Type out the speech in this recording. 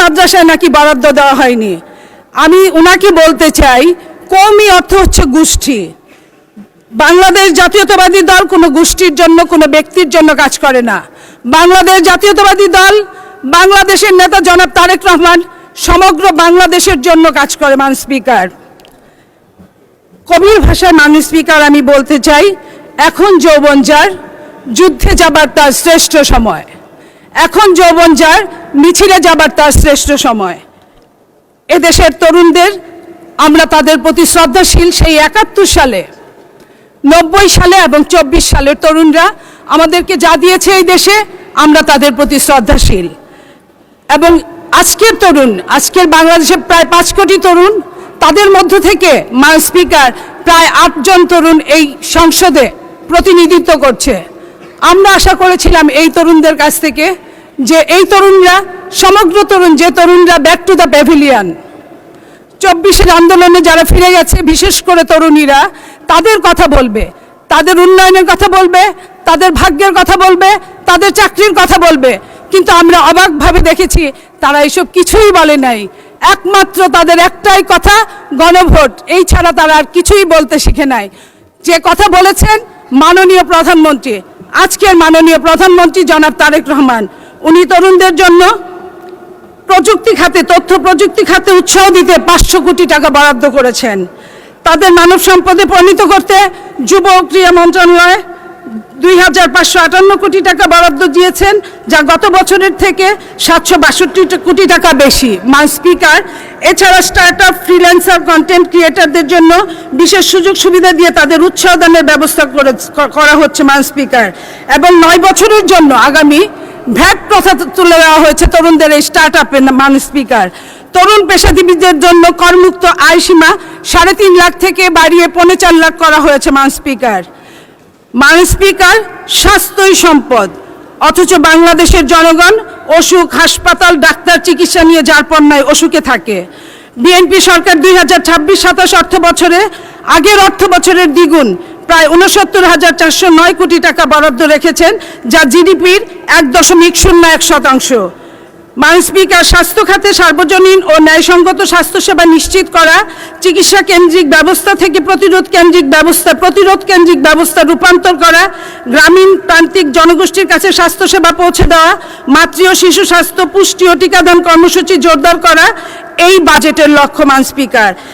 মাদ্রাসায় নাকি বরাদ্দ দেওয়া হয়নি। আমি উনাকে বলতে চাই, কওমি অর্থ হচ্ছে গোষ্ঠী। বাংলাদেশ জাতীয়তাবাদী দল কোনো গোষ্ঠীর জন্য, কোনো ব্যক্তির জন্য কাজ করে না। বাংলাদেশ জাতীয়তাবাদী দল, বাংলাদেশের নেতা জনাব তারেক রহমান সমগ্র বাংলাদেশের জন্য কাজ করে। মাননীয় স্পিকার, কবির ভাষায় মাননীয় স্পিকার আমি বলতে চাই, এখন যৌবন যার, যুদ্ধে যাবার তার শ্রেষ্ঠ সময়। এখন যৌবন যার, মিছিলে যাবার তার শ্রেষ্ঠ সময়। এদেশের তরুণদের আমরা তাদের প্রতি শ্রদ্ধাশীল। সেই 71 সালে, 90 সালে এবং 24 সালের তরুণরা আমাদেরকে যা দিয়েছে এই দেশে, আমরা তাদের প্রতি শ্রদ্ধাশীল। এবং আজকের তরুণ, আজকের বাংলাদেশের প্রায় 5 কোটি তরুণ, তাদের মধ্য থেকে মাননীয় স্পিকার প্রায় 8 জন তরুণ এই সংসদে প্রতিনিধিত্ব করছে। আমরা আশা করেছিলাম এই তরুণদের কাছ থেকে যে এই তরুণরা, সমগ্র তরুণ, যে তরুণরা ব্যাক টু দ্য প্যাভিলিয়ন, 24-এর আন্দোলনে যারা ফিরে গেছে, বিশেষ করে তরুণীরা, তাদের কথা বলবে, তাদের উন্নয়নের কথা বলবে, তাদের ভাগ্যের কথা বলবে, তাদের চাকরির কথা বলবে। কিন্তু আমরা অবাকভাবে দেখেছি তারা এসব কিছুই বলে নাই। একমাত্র তাদের একটাই কথা, গণভোট। এই ছাড়া তারা আর কিছুই বলতে শিখে নাই। যে কথা বলেছেন মাননীয় প্রধানমন্ত্রী, আজকের মাননীয় প্রধানমন্ত্রী জনাব তারেক রহমান, উনি তরুণদের জন্য প্রযুক্তি খাতে, তথ্য প্রযুক্তি খাতে উৎসাহ দিতে 500 কোটি টাকা বরাদ্দ করেছেন। তাদের মানব সম্পদে পরিণত করতে যুব ও ক্রীড়া মন্ত্রণালয় 2558 কোটি টাকা বরাদ্দ দিয়েছেন, যা গত বছরের থেকে 762 কোটি টাকা বেশি। মাননীয় স্পিকার, এছাড়া স্টার্টআপ, ফ্রিল্যান্সার, কন্টেন্ট ক্রিয়েটরদের জন্য বিশেষ সুযোগ সুবিধা দিয়ে তাদের উৎসাহ দানের ব্যবস্থা করা হচ্ছে মাননীয় স্পিকার। এবং 9 বছরের জন্য আগামী ভ্যাট প্রথা তুলে দেওয়া হয়েছে তরুণদের এই স্টার্টআপে। মাননীয় স্পিকার, তরুণ পেশাজীবীদের জন্য করমুক্ত আয় সীমা 3.5 লাখ থেকে বাড়িয়ে 4.25 লাখ করা হয়েছে। মাননীয় স্পিকার, স্বাস্থ্যই সম্পদ, অথচ বাংলাদেশের জনগণ অসুখ, হাসপাতাল, ডাক্তার, চিকিৎসা নিয়ে যারপরনাই অসুখে থাকে। বিএনপি সরকার 2026-27 অর্থ বছরে আগের অর্থ বছরের দ্বিগুণ, প্রায় 69,409 কোটি টাকা বরাদ্দ রেখেছেন, যা জিডিপির 1.01% মাননীয় স্পিকার, স্বাস্থ্য খাতে সার্বজনীন ও ন্যায়সঙ্গত স্বাস্থ্যসেবা নিশ্চিত করা, চিকিৎসা কেন্দ্রিক ব্যবস্থা থেকে প্রতিরোধ কেন্দ্রিক ব্যবস্থা রূপান্তর করা, গ্রামীণ প্রান্তিক জনগোষ্ঠীর কাছে স্বাস্থ্যসেবা পৌঁছে দেওয়া, মাতৃ ও শিশু স্বাস্থ্য, পুষ্টি ও টিকাদান কর্মসূচি জোরদার করা এই বাজেটের লক্ষ্য। মাননীয় স্পিকার,